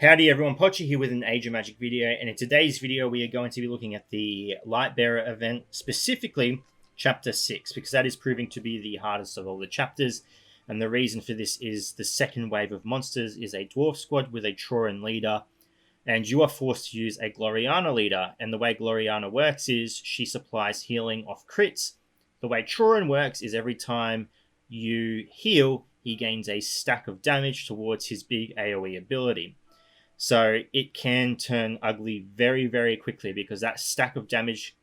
Howdy everyone, Pocher here with an Age of Magic video, and in today's video we are going to be looking at the Lightbearer event, specifically Chapter 6, because that is proving to be the hardest of all the chapters, and the reason for this is the second wave of monsters is a Dwarf squad with a Troran leader, and you are forced to use a Gloriana leader, and the way Gloriana works is she supplies healing off crits. The way Troran works is every time you heal, he gains a stack of damage towards his big AoE ability. So it can turn ugly very, very quickly because that stack of damage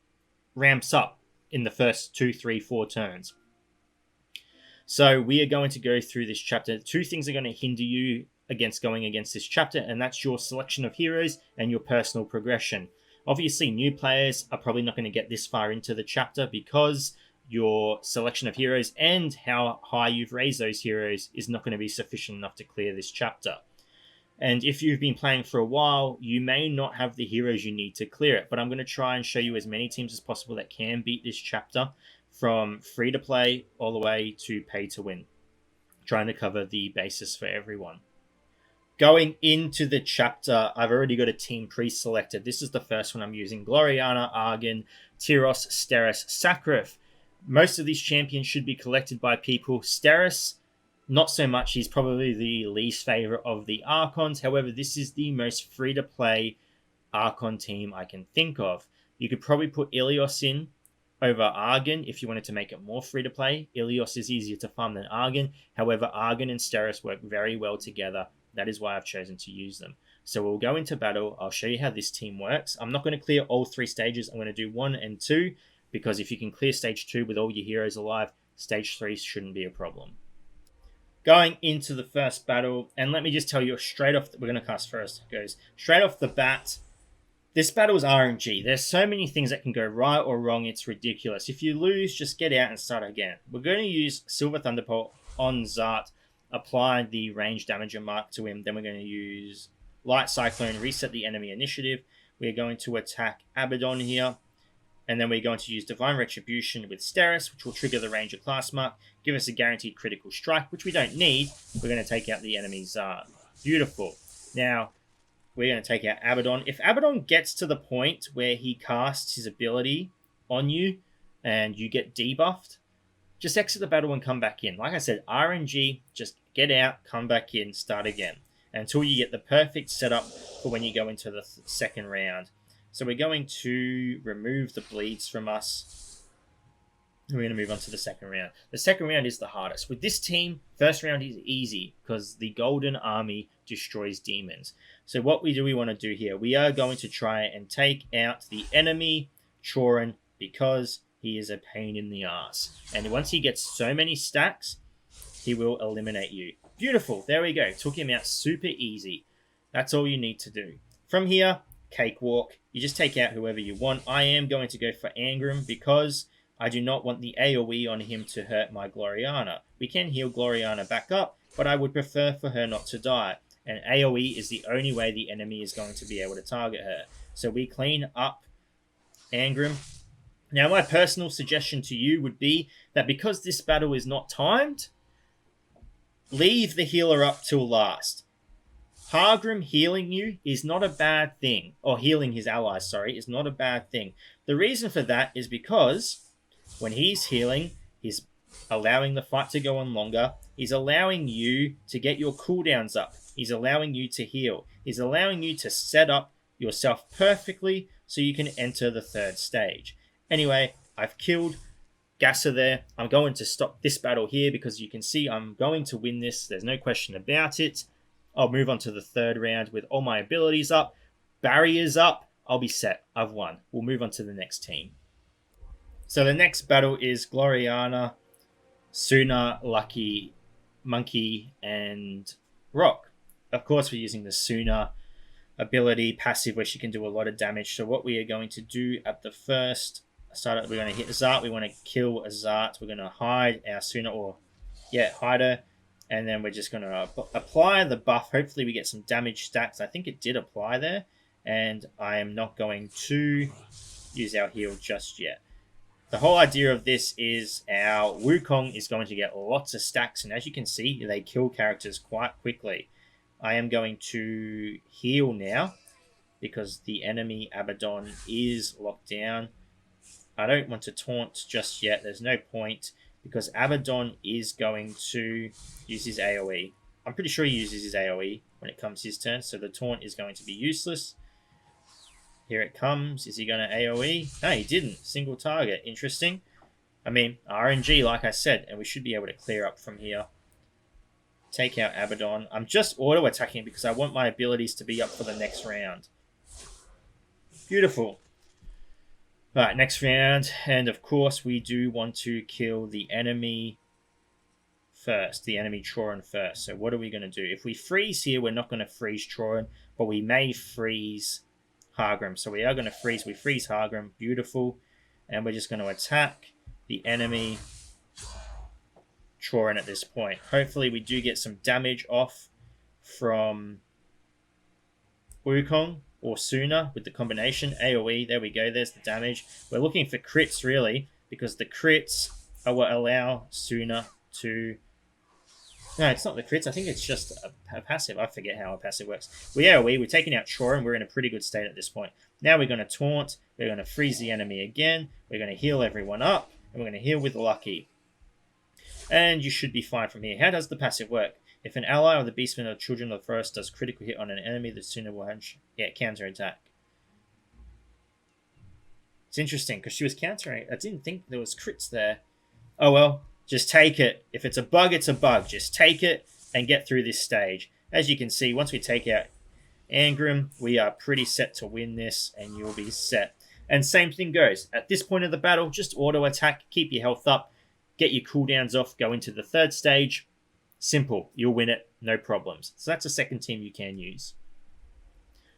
ramps up in the first 2, 3, 4 turns. So we are going to go through this chapter. Two things are going to hinder you against going against this chapter, and that's your selection of heroes and your personal progression. Obviously, new players are probably not going to get this far into the chapter because your selection of heroes and how high you've raised those heroes is not going to be sufficient enough to clear this chapter. And if you've been playing for a while, you may not have the heroes you need to clear it. But I'm going to try and show you as many teams as possible that can beat this chapter, from free to play all the way to pay to win, trying to cover the basis for everyone. Going into the chapter, I've already got a team pre-selected. This is the first one I'm using: Gloriana, Argon, Tyros, Steris, Sakrif. Most of these champions should be collected by people. Steris, not so much. He's probably the least favorite of the Archons. However, this is the most free-to-play Archon team I can think of. You could probably put Ilios in over Argon if you wanted to make it more free-to-play. Ilios is easier to farm than Argon. However, Argon and Steris work very well together. That is why I've chosen to use them. So we'll go into battle. I'll show you how this team works. I'm not going to clear all 3 stages. I'm going to do 1 and 2, because if you can clear stage 2 with all your heroes alive, stage 3 shouldn't be a problem. Going into the first battle, and let me just tell you straight off, we're going to cast first, goes straight off the bat, this battle is RNG. There's so many things that can go right or wrong, it's ridiculous. If you lose, just get out and start again. We're going to use Silver Thunderbolt on Zart, apply the range damager mark to him, then we're going to use Light Cyclone, reset the enemy initiative. We're going to attack Abaddon here, and then we're going to use Divine Retribution with Steris, which will trigger the Ranger class mark, give us a guaranteed critical strike, which we don't need. We're going to take out the enemy Zard. Beautiful. Now, we're going to take out Abaddon. If Abaddon gets to the point where he casts his ability on you and you get debuffed, just exit the battle and come back in. Like I said, RNG, just get out, come back in, start again, until you get the perfect setup for when you go into the second round. So we're going to remove the bleeds from us. We're going to move on to the second round. The second round is the hardest. With this team, first round is easy because the Golden Army destroys demons. So what we want to do here, we are going to try and take out the enemy Troran because he is a pain in the ass. And once he gets so many stacks, he will eliminate you. Beautiful. There we go. Took him out super easy. That's all you need to do. From here, cakewalk. You just take out whoever you want. I am going to go for Angrim because I do not want the AoE on him to hurt my Gloriana. We can heal Gloriana back up, but I would prefer for her not to die. And AoE is the only way the enemy is going to be able to target her. So we clean up Angrim. Now, my personal suggestion to you would be that because this battle is not timed, leave the healer up till last. Hargrim healing you is not a bad thing, or healing his allies, sorry, is not a bad thing. The reason for that is because when he's healing, he's allowing the fight to go on longer. He's allowing you to get your cooldowns up. He's allowing you to heal. He's allowing you to set up yourself perfectly so you can enter the third stage. Anyway, I've killed Gasser there. I'm going to stop this battle here because you can see I'm going to win this. There's no question about it. I'll move on to the third round with all my abilities up, barriers up. I'll be set. I've won. We'll move on to the next team. So the next battle is Gloriana, Suna, Lucky, Monkey, and Rock. Of course, we're using the Suna ability passive where she can do a lot of damage. So what we are going to do at the first start, we're going to hit Zart. We want to kill a Zart. We're going to hide our Suna, hide her. And then we're just going to apply the buff. Hopefully we get some damage stacks. I think it did apply there. And I am not going to use our heal just yet. The whole idea of this is our Wukong is going to get lots of stacks. And as you can see, they kill characters quite quickly. I am going to heal now because the enemy Abaddon is locked down. I don't want to taunt just yet. There's no point because Abaddon is going to use his AoE. I'm pretty sure he uses his AoE when it comes his turn, so the taunt is going to be useless. Here it comes. Is he going to AoE? No, he didn't. Single target. Interesting. I mean, RNG, like I said, and we should be able to clear up from here. Take out Abaddon. I'm just auto-attacking because I want my abilities to be up for the next round. Beautiful. Alright, next round. And of course, we do want to kill the enemy first. The enemy Troran first. So what are we going to do? If we freeze here, we're not going to freeze Troran, but we may freeze Hargrim. So we are going to freeze. We freeze Hargrim. Beautiful. And we're just going to attack the enemy Troran at this point. Hopefully we do get some damage off from Wukong or Suna with the combination. AoE, there we go, there's the damage. We're looking for crits really, because the crits are what allow Suna to... No, it's not the crits, I think it's just a passive. I forget how a passive works. We AoE, we're taking out Troran, we're in a pretty good state at this point. Now we're going to taunt, we're going to freeze the enemy again, we're going to heal everyone up, and we're going to heal with Lucky. And you should be fine from here. How does the passive work? If an ally of the Beastmen or Children of the Forest does critical hit on an enemy, the Suna will counterattack. It's interesting, because she was countering. I didn't think there was crits there. Oh well, just take it. If it's a bug, it's a bug. Just take it and get through this stage. As you can see, once we take out Angrim, we are pretty set to win this, and you'll be set. And same thing goes. At this point of the battle, just auto-attack, keep your health up, get your cooldowns off, go into the third stage. Simple. You'll win it. No problems. So that's a second team you can use.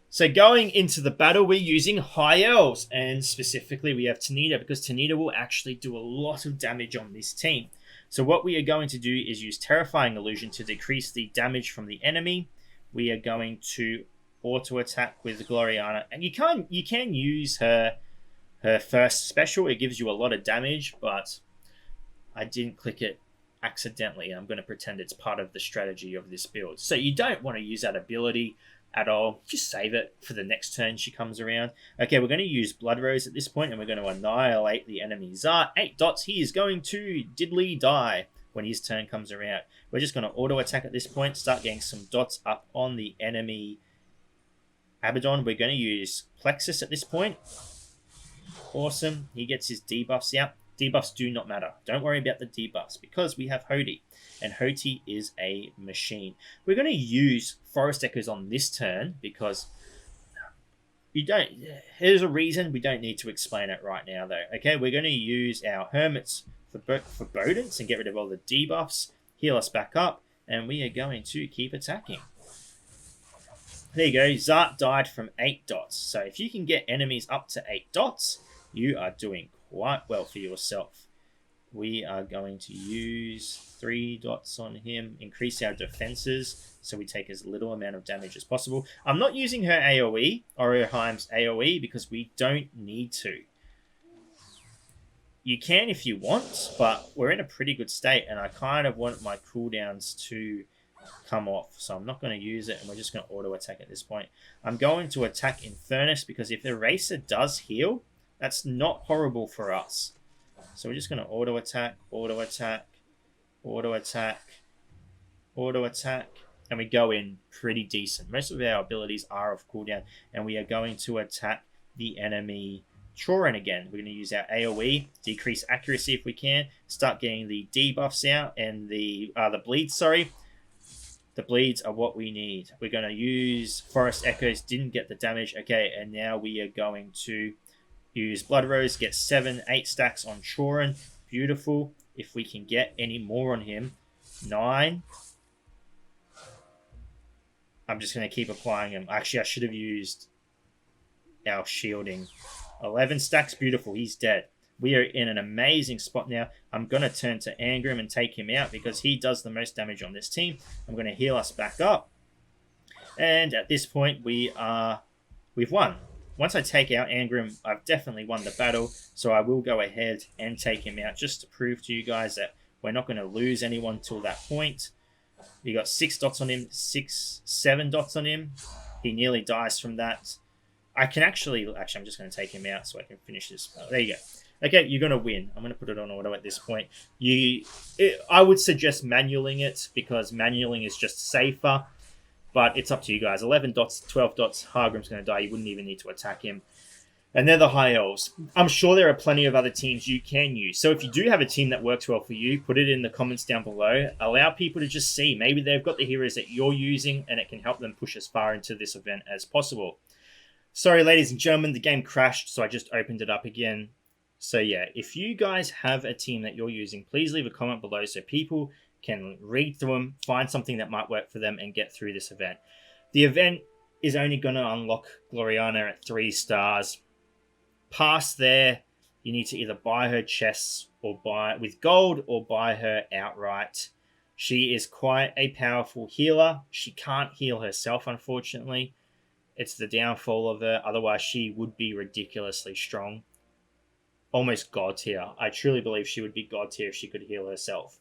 So going into the battle, we're using High Elves. And specifically, we have Tanita, because Tanita will actually do a lot of damage on this team. So what we are going to do is use Terrifying Illusion to decrease the damage from the enemy. We are going to auto-attack with Gloriana. And you can use her first special. It gives you a lot of damage, but I didn't click it accidentally. I'm going to pretend it's part of the strategy of this build. So you don't want to use that ability at all. Just save it for the next turn she comes around. Okay, we're going to use Blood Rose at this point, and we're going to annihilate the enemy Zart. 8 dots. He is going to diddly die when his turn comes around. We're just going to auto attack at this point, start getting some dots up on the enemy Abaddon. We're going to use Plexus at this point. Awesome. He gets his debuffs out. Debuffs do not matter. Don't worry about the debuffs because we have Howdy, and Howdy is a machine. We're going to use Forest Echoes on this turn because you don't. There's a reason we don't need to explain it right now, though. Okay, we're going to use our Hermits for Bodents and get rid of all the debuffs, heal us back up, and we are going to keep attacking. There you go. Zart died from 8 dots. So if you can get enemies up to 8 dots, you are doing quite well for yourself. We are going to use 3 dots on him, increase our defenses so we take as little amount of damage as possible. I'm not using her AoE or her Heim's AoE because we don't need to. You can if you want, but we're in a pretty good state and I kind of want my cooldowns to come off, so I'm not going to use it, and we're just going to auto attack at this point. I'm going to attack Infernus because if Eraser does heal, that's not horrible for us. So we're just going to auto attack, auto attack, auto attack, auto attack, and we go in pretty decent. Most of our abilities are off cooldown, and we are going to attack the enemy Troran again. We're going to use our AoE, decrease accuracy if we can, start getting the debuffs out and the bleeds, sorry. The bleeds are what we need. We're going to use Forest Echoes, didn't get the damage. Okay, and now we are going to use Blood Rose, get 7, 8 stacks on Troran. Beautiful. If we can get any more on him. 9. I'm just going to keep applying him. Actually, I should have used our shielding. 11 stacks. Beautiful. He's dead. We are in an amazing spot now. I'm going to turn to Angrim and take him out because he does the most damage on this team. I'm going to heal us back up. And at this point, we've won. Once I take out Angrim, I've definitely won the battle. So I will go ahead and take him out just to prove to you guys that we're not going to lose anyone till that point. You got 6 dots on him, 7 dots on him. He nearly dies from that. I can actually, I'm just going to take him out so I can finish this. Oh, there you go. Okay, you're going to win. I'm going to put it on auto at this point. I would suggest manualing it because manualing is just safer, but it's up to you guys. 11 dots, 12 dots, Hargrim's going to die. You wouldn't even need to attack him. And they're the High Elves. I'm sure there are plenty of other teams you can use. So if you do have a team that works well for you, put it in the comments down below. Allow people to just see. Maybe they've got the heroes that you're using, and it can help them push as far into this event as possible. Sorry, ladies and gentlemen, the game crashed, so I just opened it up again. So yeah, if you guys have a team that you're using, please leave a comment below so people can read through them, find something that might work for them, and get through this event. The event is only going to unlock Gloriana at 3 stars. Past there, you need to either buy her chests or buy with gold or buy her outright. She is quite a powerful healer. She can't heal herself, unfortunately. It's the downfall of her. Otherwise, she would be ridiculously strong. Almost god tier. I truly believe she would be god tier if she could heal herself.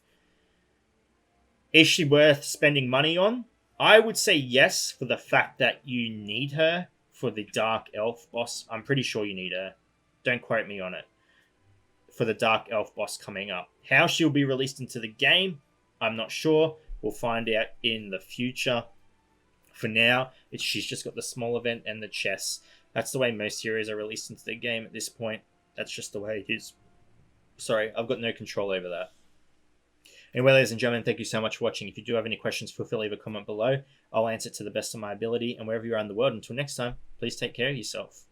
Is she worth spending money on? I would say yes, for the fact that you need her for the Dark Elf boss. I'm pretty sure you need her. Don't quote me on it. For the Dark Elf boss coming up. How she'll be released into the game, I'm not sure. We'll find out in the future. For now, she's just got the small event and the chests. That's the way most heroes are released into the game at this point. That's just the way it is. Sorry, I've got no control over that. Anyway, ladies and gentlemen, thank you so much for watching. If you do have any questions, feel free to leave a comment below. I'll answer it to the best of my ability. And wherever you are in the world, until next time, please take care of yourself.